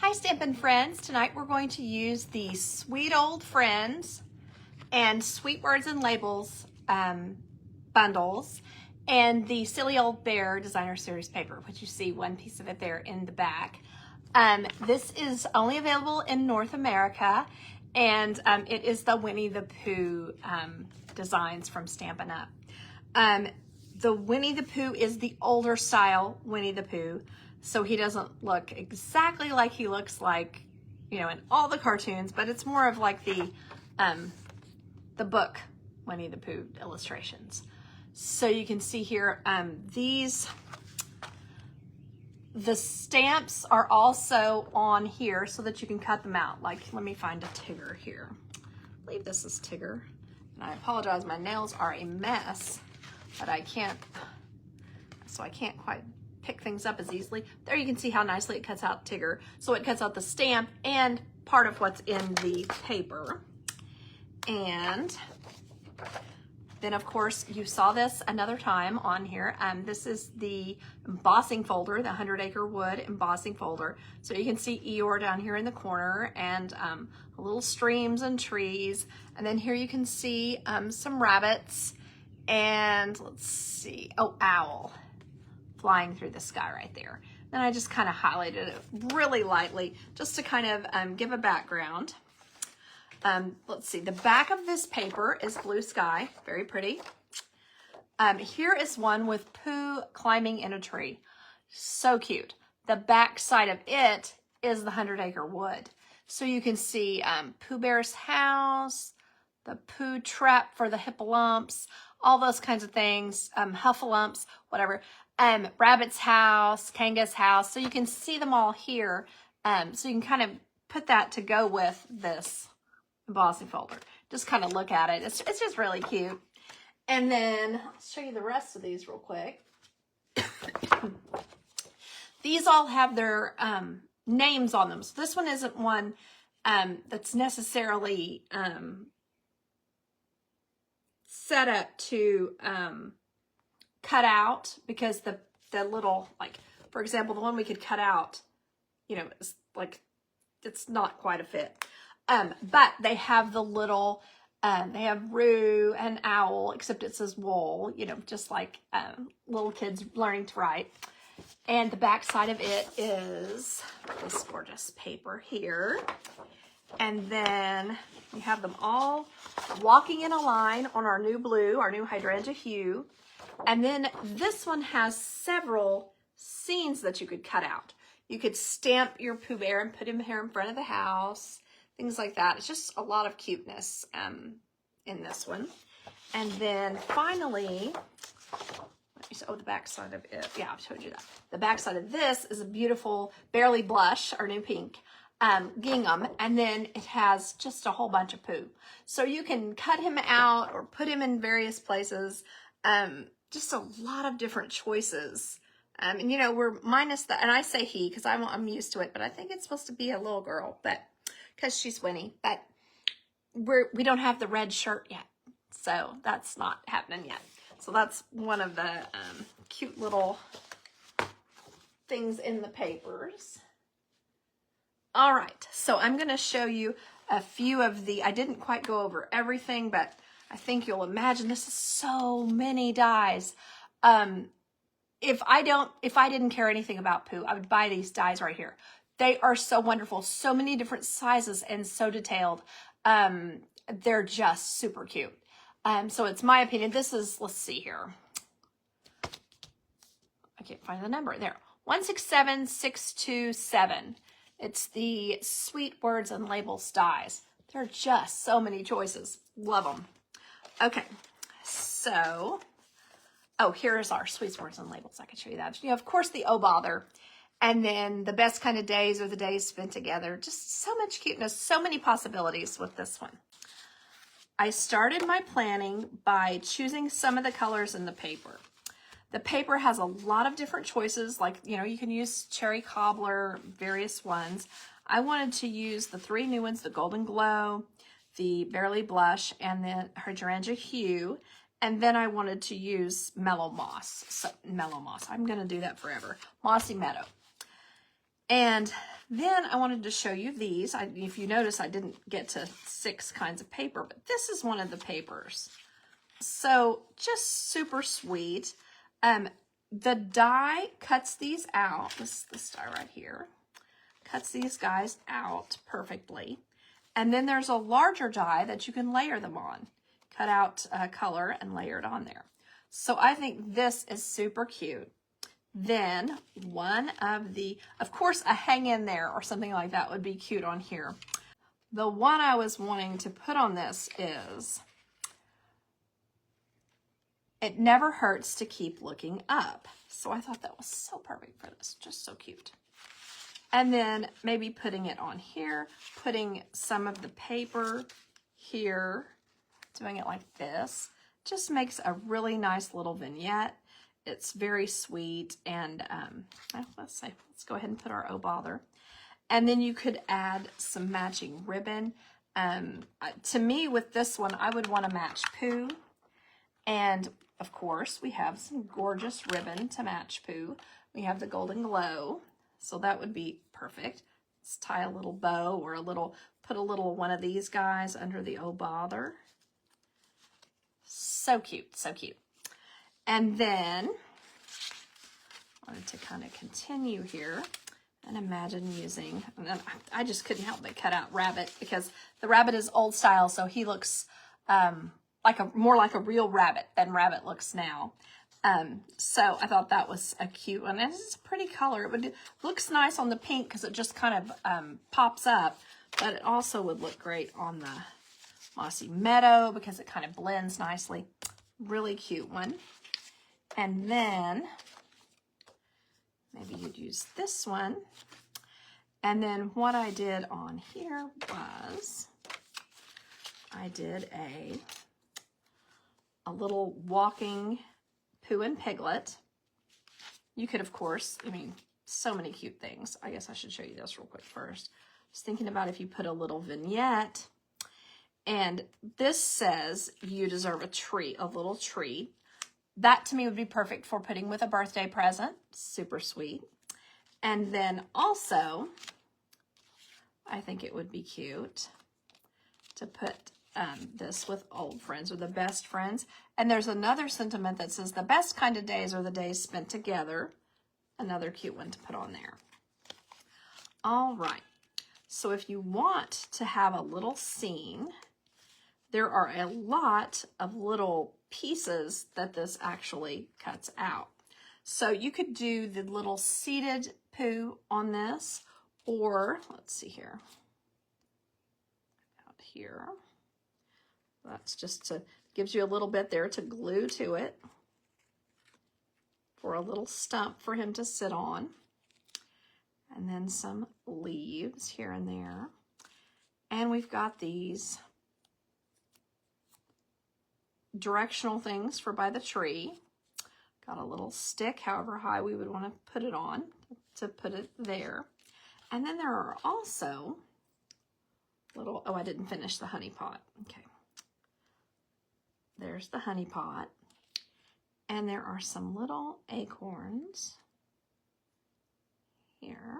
Hi Stampin' friends, tonight we're going to use the Sweet Old Friends and Sweet Words and Labels bundles and the Silly Old Bear Designer Series paper, which you see one piece of it there in the back. This is only available in North America, and it is the Winnie the Pooh designs from Stampin' Up. The Winnie the Pooh is the older style Winnie the Pooh, so he doesn't look exactly like he looks like, you know, in all the cartoons, but it's more of like the book Winnie the Pooh illustrations. So you can see here, the stamps are also on here so that you can cut them out. Like, let me find a Tigger here. I believe this is Tigger. And I apologize, my nails are a mess, but I can't quite pick things up as easily. There you can see how nicely it cuts out Tigger. So it cuts out the stamp and part of what's in the paper. And then of course you saw this another time on here. This is the embossing folder, the 100 Acre Wood embossing folder. So you can see Eeyore down here in the corner and little streams and trees. And then here you can see some rabbits and let's see, oh, owl flying through the sky right there. Then I just kind of highlighted it really lightly just to kind of give a background. Let's see, the back of this paper is blue sky, very pretty. Here is one with Pooh climbing in a tree. So cute. The back side of it is the 100 Acre Wood. So you can see Pooh Bear's house, the Pooh trap for the hippolumps, all those kinds of things, huffalumps, whatever. Rabbit's house, Kanga's house. So you can see them all here. So you can kind of put that to go with this embossing folder. Just kind of look at it. It's just really cute. And then I'll show you the rest of these real quick. These all have their names on them. So this one isn't one that's necessarily set up to cut out, because the little, like, for example, the one we could cut out, you know, is like, it's not quite a fit. But they have the little, they have Roo and Owl, except it says wool, you know, just like little kids learning to write. And the back side of it is this gorgeous paper here. And then we have them all walking in a line on our new blue, our new hydrangea hue. And then this one has several scenes that you could cut out. You could stamp your Pooh Bear and put him here in front of the house, things like that. It's just a lot of cuteness in this one. And then finally, oh, the back side of it, yeah, I've told you that. The back side of this is a beautiful Barely Blush, our new pink, gingham, and then it has just a whole bunch of Pooh. So you can cut him out or put him in various places. Just a lot of different choices. And you know, we're minus the, and I say he because I'm used to it, but I think it's supposed to be a little girl, but because she's Winnie, but we don't have the red shirt yet. So that's not happening yet. So that's one of the cute little things in the papers. All right, so I'm going to show you a few of the, I didn't quite go over everything, but I think you'll imagine this is so many dies. If I didn't care anything about Pooh, I would buy these dies right here. They are so wonderful, so many different sizes and so detailed. They're just super cute. So it's my opinion. This is, let's see here. I can't find the number there. 167627. It's the Sweet Words and Labels dies. There are just so many choices. Love them. Okay, so, oh, here's our Sweet Words and Labels. I can show you that. You know, of course, the Oh Bother. And then the best kind of days are the days spent together. Just so much cuteness, so many possibilities with this one. I started my planning by choosing some of the colors in the paper. The paper has a lot of different choices, like, you know, you can use Cherry Cobbler, various ones. I wanted to use the three new ones, the Golden Glow, the Barely Blush, and the Hydrangea Hue. And then I wanted to use Mellow Moss. So, Mellow Moss, I'm going to do that forever. Mossy Meadow. And then I wanted to show you these. If you notice, I didn't get to 6 kinds of paper, but this is one of the papers. So just super sweet. The die cuts these out. This die right here cuts these guys out perfectly. And then there's a larger die that you can layer them on. Cut out color and layer it on there. So I think this is super cute. Then one of the, of course, a hang in there or something like that would be cute on here. The one I was wanting to put on this is, it never hurts to keep looking up. So I thought that was so perfect for this, just so cute. And then maybe putting it on here, putting some of the paper here, doing it like this, just makes a really nice little vignette. It's very sweet, and let's go ahead and put our oh bother. And then you could add some matching ribbon. To me, with this one, I would want to match Pooh. And of course, we have some gorgeous ribbon to match Pooh. We have the Golden Glow, so that would be perfect. Let's tie a little bow or put a little one of these guys under the oh bother. So cute, so cute. And then I wanted to kind of continue here and imagine using, and then I just couldn't help but cut out Rabbit because the rabbit is old style, so he looks more like a real rabbit than Rabbit looks now. So I thought that was a cute one. And it's a pretty color. It looks nice on the pink because it just kind of pops up, but it also would look great on the Mossy Meadow because it kind of blends nicely. Really cute one. And then maybe you'd use this one. And then what I did on here was I did a little walking Pooh and Piglet. You could, of course, I mean, so many cute things. I guess I should show you this real quick first. I was thinking about if you put a little vignette, and this says, you deserve a tree, a little tree. That to me would be perfect for putting with a birthday present. Super sweet. And then also, I think it would be cute to put this with old friends or the best friends. And there's another sentiment that says the best kind of days are the days spent together. Another cute one to put on there. All right. So if you want to have a little scene, there are a lot of little pieces that this actually cuts out. So you could do the little seated Pooh on this, or let's see here. Out here. That's just to, gives you a little bit there to glue to it for a little stump for him to sit on. And then some leaves here and there. And we've got these directional things for by the tree. Got a little stick, however high we would want to put it on, to put it there. And then there are also little, oh, I didn't finish the honey pot. Okay. There's the honey pot. And there are some little acorns here.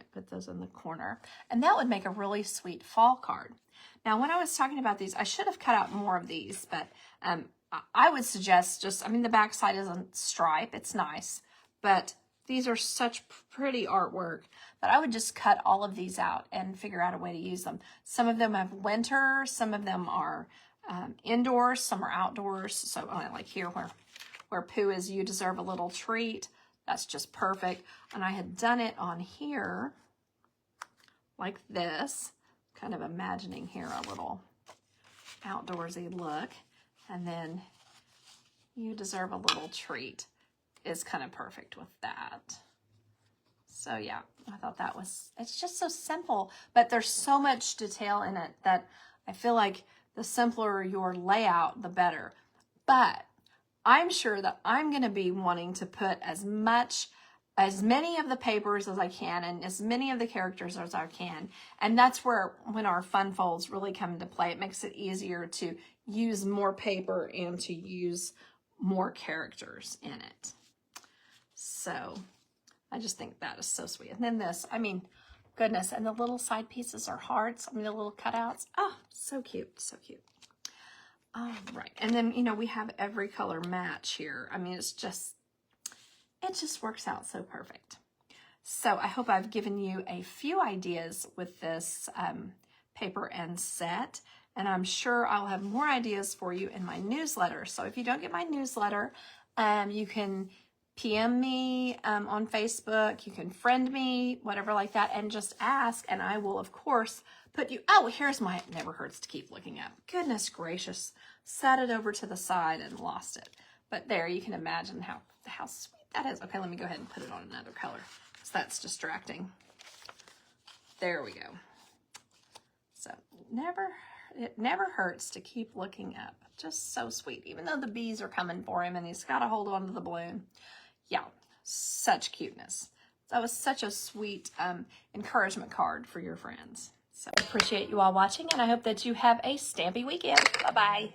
I put those in the corner. And that would make a really sweet fall card. Now, when I was talking about these, I should have cut out more of these, but I would suggest just, I mean, the back side isn't stripe. It's nice, but these are such pretty artwork that I would just cut all of these out and figure out a way to use them. Some of them have winter, some of them are indoors, some are outdoors. So like here where Pooh is, you deserve a little treat. That's just perfect. And I had done it on here like this, kind of imagining here a little outdoorsy look. And then you deserve a little treat is kind of perfect with that. So yeah, I thought that was, it's just so simple, but there's so much detail in it that I feel like the simpler your layout, the better. But I'm sure that I'm going to be wanting to put as many of the papers as I can and as many of the characters as I can. And that's where, when our fun folds really come into play, it makes it easier to use more paper and to use more characters in it. So I just think that is so sweet. And then this, I mean, goodness, and the little side pieces are hearts. I mean, the little cutouts. Oh, so cute, so cute. All right, and then, you know, we have every color match here. I mean, it just works out so perfect. So I hope I've given you a few ideas with this paper and set, and I'm sure I'll have more ideas for you in my newsletter. So if you don't get my newsletter, you can PM me on Facebook, you can friend me, whatever like that, and just ask, and I will, of course, put you, oh, here's my, it never hurts to keep looking up. Goodness gracious, set it over to the side and lost it. But there, you can imagine how sweet that is. Okay, let me go ahead and put it on another color, because that's distracting. There we go. So, it never hurts to keep looking up. Just so sweet, even though the bees are coming for him and he's got to hold on to the balloon. Yeah, such cuteness. That was such a sweet encouragement card for your friends. So I appreciate you all watching, and I hope that you have a Stampy weekend. Bye-bye.